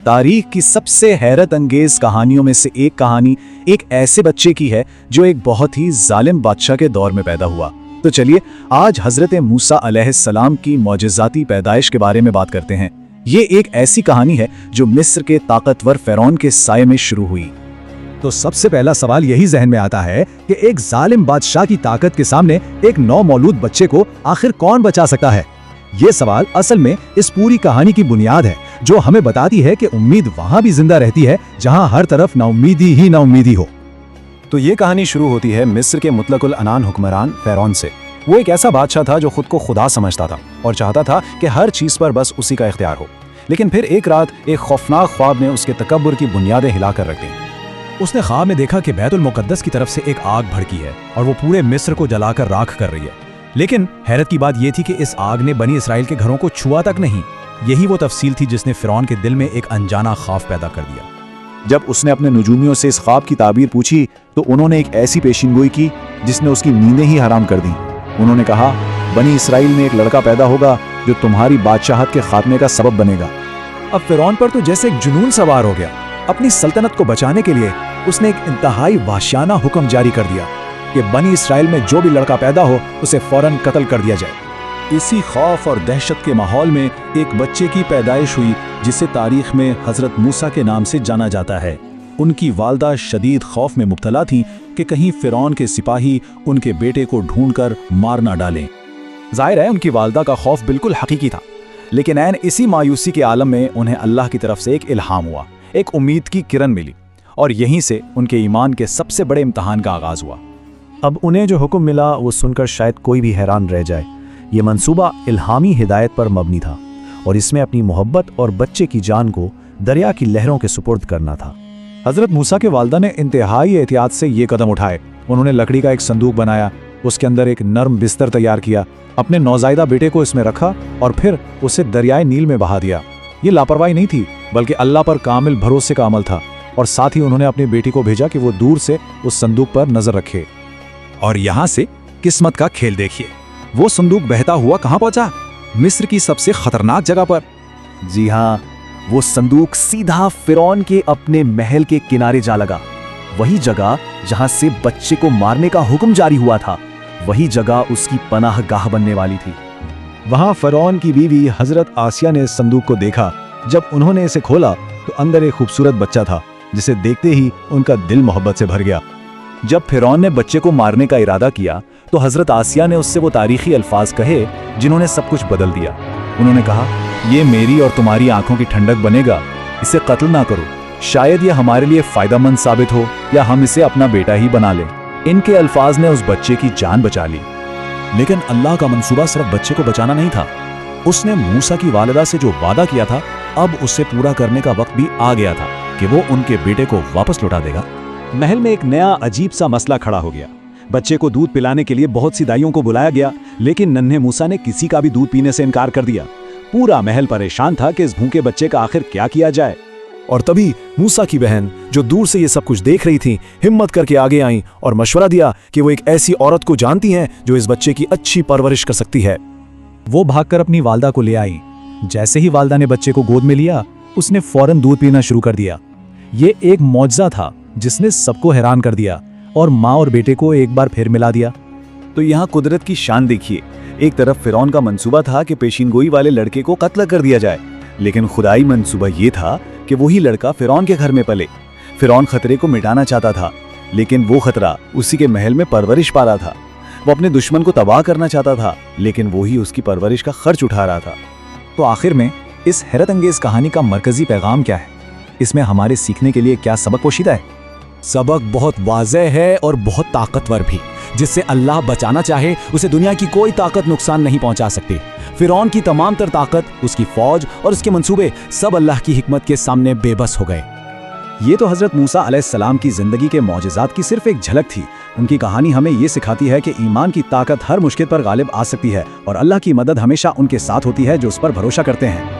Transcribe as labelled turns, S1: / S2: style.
S1: तारीख की सबसे हैरत अंगेज कहानियों में से एक कहानी एक ऐसे बच्चे की है जो एक बहुत ही जालिम बादशाह के दौर में पैदा हुआ। तो चलिए आज हजरत मूसा अलैहिस्सलाम की मौजज़ाती पैदाइश के बारे में बात करते हैं। ये एक ऐसी कहानी है जो मिस्र के ताकतवर फ़िरौन के साये में शुरू हुई।
S2: तो सबसे पहला सवाल यही जहन में आता है कि एक जालिम बादशाह की ताकत के सामने एक नौमौलूद बच्चे को आखिर कौन बचा सकता है। ये सवाल असल में इस पूरी कहानी की बुनियाद है, जो हमें बताती है कि उम्मीद वहां भी जिंदा रहती है जहां हर तरफ नाउम्मीदी ही नाउम्मीदी हो।
S1: तो ये कहानी शुरू होती है मिस्र के मुतलकुल अनान हुक्मरान फ़िरौन से। वो एक ऐसा बादशाह था जो खुद को खुदा समझता था और चाहता था कि हर चीज पर बस उसी का इख्तियार हो। लेकिन फिर एक रात एक खौफनाक ख्वाब ने उसके तकब्बुर की बुनियादें हिलाकर रख दी।
S2: उसने ख्वाब में देखा कि बैतुल मुक़द्दस की तरफ से एक आग भड़की है और वो पूरे मिस्र को जलाकर राख कर रही है। लेकिन हैरत की बात यह थी कि इस आग ने बनी इसराइल के घरों को छुआ तक नहीं। यही वो तफसील थी जिसने फ़िरौन के दिल में एक अनजाना खौफ पैदा कर दिया।
S1: जब उसने अपने नुजूमियों से इस ख्वाब की ताबीर पूछी तो उन्होंने एक ऐसी पेशिनगोई की जिसने उसकी नींदें ही हराम कर दी। उन्होंने कहा, बनी इसराइल में एक लड़का पैदा होगा जो तुम्हारी बादशाहत के खात्मे का सबब बनेगा।
S2: अब फ़िरौन पर तो जैसे एक जुनून सवार हो गया। अपनी सल्तनत को बचाने के लिए उसने एक इंतहाई वहशियाना हुक्म जारी कर दिया कि बनी इसराइल में जो भी लड़का पैदा हो उसे फौरन कत्ल कर दिया जाए।
S3: इसी खौफ और दहशत के माहौल में एक बच्चे की पैदाइश हुई जिसे तारीख में हजरत मूसा के नाम से जाना जाता है। उनकी वालदा शदीद खौफ में मुब्तला थीं कि कहीं फ़िरौन के सिपाही उनके बेटे को ढूंढकर मार ना डालें।
S1: जाहिर है उनकी वालदा का खौफ बिल्कुल हकीकी था, लेकिन ऐन इसी मायूसी के आलम में उन्हें अल्लाह की तरफ से एक इल्हाम हुआ, एक उम्मीद की किरण मिली और यहीं से उनके ईमान के सबसे बड़े इम्तहान का आगाज़ हुआ।
S4: अब उन्हें जो हुक्म मिला वो सुनकर शायद कोई भी हैरान रह जाए। ये मंसूबा इल्हामी हिदायत पर मबनी था और इसमें अपनी मोहब्बत और बच्चे की जान को दरिया की लहरों के सुपुर्द करना था।
S2: हजरत मूसा के वालदा ने इंतहाई एहतियात से ये कदम उठाए। उन्होंने लकड़ी का एक संदूक बनाया, उसके अंदर एक नर्म बिस्तर तैयार किया, अपने नौज़ायदा बेटे को इसमें रखा और फिर उसे दरियाए नील में बहा दिया। ये लापरवाही नहीं थी बल्कि अल्लाह पर कामिल भरोसे का अमल था। और साथ ही उन्होंने अपनी बेटी को भेजा कि वो दूर से उस संदूक पर नजर रखे।
S3: और यहां से किस्मत का खेल देखिए, वो संदूक बहता हुआ कहां पहुंचा? मिस्र की सबसे खतरनाक जगह पर।
S4: जी हाँ, वो संदूक सीधा फ़िरौन के अपने महल के किनारे जा लगा। वही जगह जहां से बच्चे को मारने का हुक्म जारी हुआ था, वही जगह उसकी पनाहगाह बनने वाली थी।
S2: वहां फ़िरौन की बीवी हजरत आसिया ने संदूक को देखा। जब उन्होंने इसे खोला तो अंदर एक खूबसूरत बच्चा था जिसे देखते ही उनका दिल मोहब्बत से भर गया।
S1: जब फ़िरौन ने बच्चे को मारने का इरादा किया तो हजरत आसिया ने उससे वो तारीखी अल्फाज कहे जिन्होंने सब कुछ बदल दिया। उन्होंने कहा, ये मेरी और तुम्हारी आंखों की ठंडक बनेगा, इसे कत्ल ना करो, शायद ये हमारे लिए फ़ायदेमंद साबित हो या हम इसे अपना बेटा ही बना लें। इनके अल्फाज ने उस बच्चे की जान बचा ली।
S3: लेकिन अल्लाह का मंसूबा सिर्फ बच्चे को बचाना नहीं था। उसने मूसा की वालिदा से जो वादा किया था, अब उसे पूरा करने का वक्त भी आ गया था कि वो उनके बेटे को वापस लौटा देगा।
S2: महल में एक नया अजीब सा मसला खड़ा हो गया। बच्चे को दूध पिलाने के लिए बहुत सी दाइयों को बुलाया गया, लेकिन नन्हे मूसा ने किसी का भी दूध पीने से इनकार कर दिया। पूरा महल परेशान था कि इस भूखे बच्चे का आखिर क्या किया जाए।
S3: और तभी मूसा की बहन, जो दूर से ये सब कुछ देख रही थी, हिम्मत करके आगे आईं और मशवरा दिया कि वो एक ऐसी औरत को जानती हैं जो इस बच्चे की अच्छी परवरिश कर सकती है।
S2: वो भागकर अपनी वालदा को ले आई। जैसे ही वालदा ने बच्चे को गोद में लिया, उसने फौरन दूध पीना शुरू कर दिया। ये एक मौजज़ा था जिसने सबको हैरान कर दिया और माँ और बेटे को एक बार फिर मिला दिया।
S1: तो यहाँ कुदरत की शान देखिए। एक तरफ फ़िरौन का मंसूबा था कि पेशिनगोई वाले लड़के को कत्ल कर दिया जाए, लेकिन खुदाई मंसूबा ये था कि वही लड़का फ़िरौन के घर में पले। फ़िरौन खतरे को मिटाना चाहता था, लेकिन वो खतरा उसी के महल में परवरिश पा रहा था। वो अपने दुश्मन को तबाह करना चाहता था, लेकिन वो ही उसकी परवरिश का खर्च उठा रहा था।
S2: तो आखिर में इस हैरत अंगेज कहानी का मरकजी पैगाम क्या है? इसमें हमारे सीखने के लिए क्या सबक पोशीदा है?
S3: सबक बहुत वाज़ेह है और बहुत ताकतवर भी। जिससे अल्लाह बचाना चाहे उसे दुनिया की कोई ताकत नुकसान नहीं पहुंचा सकती। फ़िरौन की तमाम तर ताकत, उसकी फौज और उसके मंसूबे सब अल्लाह की हिकमत के सामने बेबस हो गए।
S2: ये तो हजरत मूसा अलैहिस्सलाम की जिंदगी के मौजज़ात की सिर्फ एक झलक थी। उनकी कहानी हमें ये सिखाती है कि ईमान की ताकत हर मुश्किल पर गालिब आ सकती है और अल्लाह की मदद हमेशा उनके साथ होती है जो उस पर भरोसा करते हैं।